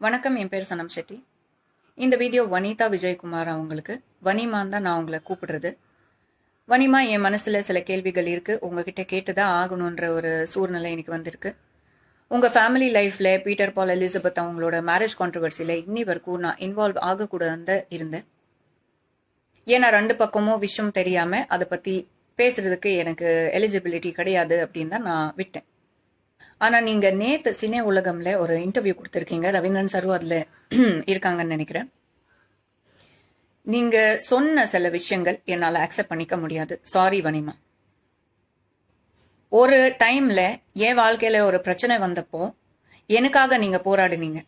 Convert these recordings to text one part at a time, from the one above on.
வணக்கம், என் பேர் சனம் செட்டி. இந்த வீடியோ வனிதா விஜயகுமார் அவங்களுக்கு. வனிமான் தான் நான் உங்களை கூப்பிடுறது. வனிமா, என் மனசுல சில கேள்விகள் இருக்கு, உங்ககிட்ட கேட்டுதான் ஆகணுன்ற ஒரு சூழ்நிலை எனக்கு வந்திருக்கு. உங்க ஃபேமிலி லைஃப்ல பீட்டர் பால் எலிசபெத் அவங்களோட மேரேஜ் கான்ட்ரவர்சியில இன்னி வரைக்கும் நான் இன்வால்வ் ஆகக்கூடாது இருந்தேன். ஏன்னா ரெண்டு பக்கமும் விஷயம் தெரியாம அதை பத்தி பேசுறதுக்கு எனக்கு எலிஜிபிலிட்டி கிடையாது அப்படின்னு தான் நான் விட்டேன். ஆனா நீங்க நேத்து சினே உலகம்ல ஒரு இன்டர்வியூ கொடுத்திருக்கீங்க, ரவீந்திரன் சாரும் அதுல இருக்காங்கன்னு நினைக்கிறேன். நீங்க சொன்ன சில விஷயங்கள் என்னால அக்செப்ட் பண்ணிக்க முடியாது. சாரி வனிமா. ஒரு டைம்ல என் வாழ்க்கையில ஒரு பிரச்சனை வந்தப்போ எனக்காக நீங்க போராடுனீங்க.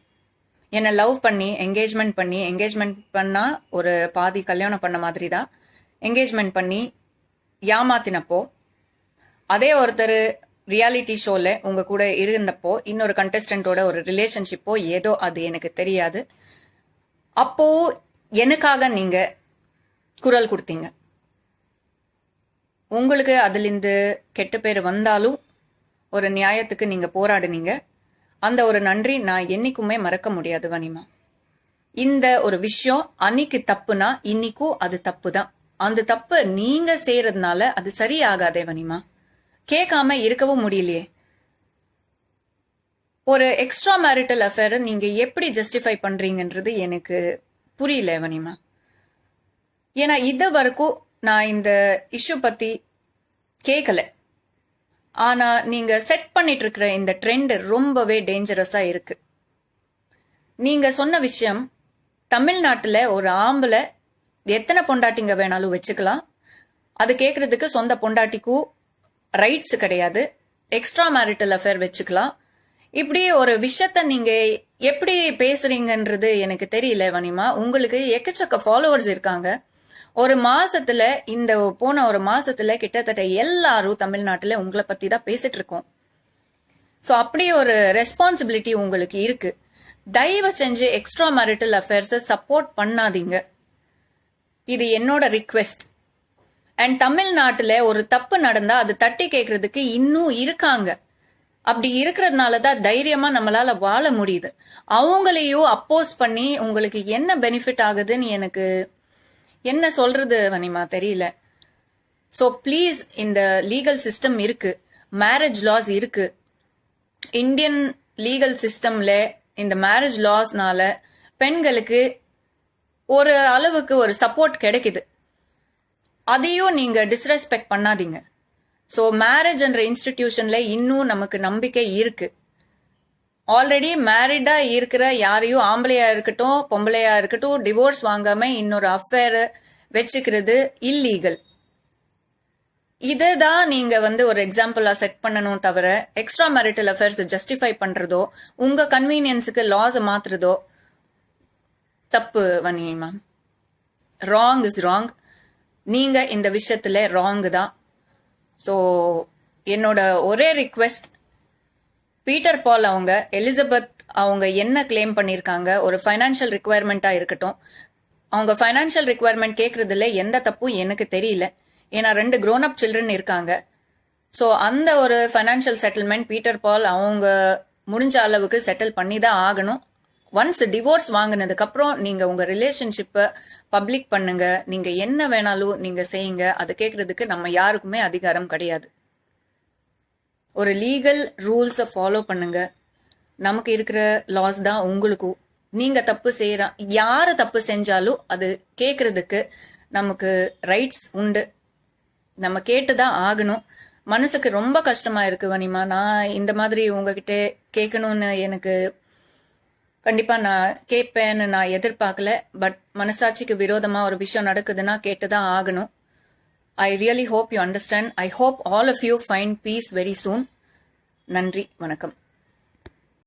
என்னை லவ் பண்ணி என்கேஜ்மெண்ட் பண்ணா ஒரு பாதி கல்யாணம் பண்ண மாதிரி தான் என்கேஜ்மெண்ட் பண்ணி ஏமாத்தினப்போ, அதே ஒருத்தர் ரியாலிட்டி ஷோல உங்க கூட இருந்தப்போ இன்னொரு கண்டெஸ்டன்டோட ஒரு ரிலேஷன்ஷிப்போ ஏதோ அது எனக்கு தெரியாது, அப்போ எனக்காக நீங்க குரல் கொடுத்தீங்க. உங்களுக்கு அதுலேருந்து கெட்ட பேர் வந்தாலும் ஒரு நியாயத்துக்கு நீங்க போராடுனீங்க. அந்த ஒரு நன்றி நான் என்னைக்குமே மறக்க முடியாது வனிமா. இந்த ஒரு விஷயம் அன்னைக்கு தப்புனா இன்னைக்கும் அது தப்பு தான். அந்த தப்பு நீங்க செய்யறதுனால அது சரியாகாதே வனிமா. கேட்காம இருக்கவும் முடியலையே. ஒரு எக்ஸ்ட்ரா மேரிட்டல் அஃபேர் நீங்க எப்படி ஜஸ்டிஃபை பண்றீங்கன்றது எனக்கு புரியல வனிமா. ஏன்னா இது வரைக்கும் நான் இந்த இஷ்யூ பத்தி கேட்கல. ஆனா நீங்க செட் பண்ணிட்டு இருக்கிற இந்த ட்ரெண்ட் ரொம்பவே டேஞ்சரஸா இருக்கு. நீங்க சொன்ன விஷயம், தமிழ்நாட்டுல ஒரு ஆம்பளை எத்தனை பொண்டாட்டிங்க வேணாலும் வச்சுக்கலாம், அது கேட்கறதுக்கு சொந்த பொண்டாட்டிக்கும் ரைட்ஸ் கிடையாது, எக்ஸ்ட்ரா மேரிட்டல் அஃபேர் வச்சுக்கலாம். இப்படி ஒரு விஷயத்த நீங்க எப்படி பேசுறீங்கன்றது எனக்கு தெரியல வனிமா. உங்களுக்கு எக்கச்சக்க ஃபாலோவர்ஸ் இருக்காங்க. ஒரு மாசத்துல போன ஒரு மாசத்துல கிட்டத்தட்ட எல்லாரும் தமிழ்நாட்டுல உங்களை பத்தி தான் பேசிட்டு இருக்கோம். ஸோ அப்படி ஒரு ரெஸ்பான்சிபிலிட்டி உங்களுக்கு இருக்கு. தயவு செஞ்சு எக்ஸ்ட்ரா மேரிட்டல் அஃபேர்ஸை சப்போர்ட் பண்ணாதீங்க. இது என்னோட ரிக்வெஸ்ட். அண்ட் தமிழ்நாட்டுல ஒரு தப்பு நடந்தா அது தட்டி கேட்கறதுக்கு இன்னும் இருக்காங்க. அப்படி இருக்கிறதுனால தான் தைரியமா நம்மளால வாழ முடியுது. அவங்களையும் அப்போஸ் பண்ணி உங்களுக்கு என்ன பெனிஃபிட் ஆகுதுன்னு எனக்கு என்ன சொல்றது வனிமா தெரியல. ஸோ ப்ளீஸ், இந்த லீகல் சிஸ்டம் இருக்கு, மேரேஜ் லாஸ் இருக்கு. இந்தியன் லீகல் சிஸ்டம்ல இந்த மேரேஜ் லாஸ்னால பெண்களுக்கு ஒரு அளவுக்கு ஒரு சப்போர்ட் கிடைக்குது. அதையும் நீங்க டிஸ்ரெஸ்பெக்ட் பண்ணாதீங்க. ஸோ மேரேஜ் என்ற இன்ஸ்டிடியூஷன்ல இன்னும் நமக்கு நம்பிக்கை இருக்கு. ஆல்ரெடி மேரிடா இருக்கிற யாரையும், ஆம்பளையா இருக்கட்டும் பொம்பளையா இருக்கட்டும், டிவோர்ஸ் வாங்காம இன்னொரு அஃபேர் வச்சுக்கிறது இல்லீகல். இதுதான் நீங்க ஒரு எக்ஸாம்பிளா செட் பண்ணணும் தவிர எக்ஸ்ட்ரா மேரிட்டல் அஃபேர்ஸ் ஜஸ்டிஃபை பண்றதோ உங்க கன்வீனியன்ஸுக்கு லாஸ் மாத்துறதோ தப்பு வனிமா. Wrong is wrong. நீங்க இந்த விஷயத்துல ராங் தான். ஸோ என்னோட ஒரே ரிக்வெஸ்ட், பீட்டர் பால் அவங்க, எலிசபெத் அவங்க என்ன கிளைம் பண்ணியிருக்காங்க, ஒரு ஃபைனான்சியல் ரிக்குவயர்மெண்டா இருக்கட்டும், அவங்க ஃபைனான்சியல் ரிக்குவயர்மெண்ட் கேட்கறதுல எந்த தப்பும் எனக்கு தெரியல. ஏன்னா 2 grown up சில்ட்ரன் இருக்காங்க. ஸோ அந்த ஒரு ஃபைனான்சியல் செட்டில்மெண்ட் பீட்டர் பால் அவங்க முடிஞ்ச அளவுக்கு செட்டில் பண்ணி தான் ஆகணும். ஒன்ஸ் டிவோர்ஸ் வாங்கினதுக்கு அப்புறம் நீங்க உங்க ரிலேஷன்ஷிப்பை பப்ளிக் பண்ணுங்க, நீங்க என்ன வேணாலும் நீங்க செய்யுங்க. அது கேட்கறதுக்கு நம்ம யாருக்குமே அதிகாரம் கிடையாது. ஒரு லீகல் ரூல்ஸை ஃபாலோ பண்ணுங்க. நமக்கு இருக்கிற லாஸ் தான் உங்களுக்கும். நீங்க தப்பு யாரு தப்பு செஞ்சாலும் அது கேட்கறதுக்கு நமக்கு ரைட்ஸ் உண்டு. நம்ம கேட்டுதான் ஆகணும். மனசுக்கு ரொம்ப கஷ்டமா இருக்கு வனிமா. நான் இந்த மாதிரி உங்ககிட்ட கேட்கணும்னு எனக்கு கண்டிப்பா நான் கேட்பேன்னு நான் எதிர்பார்க்கல. பட் மனசாட்சிக்கு விரோதமா ஒரு விஷயம் நடக்குதுன்னா கேட்டுதான் ஆகணும். I really hope you understand. I hope all of you find peace very soon. நன்றி, வணக்கம்.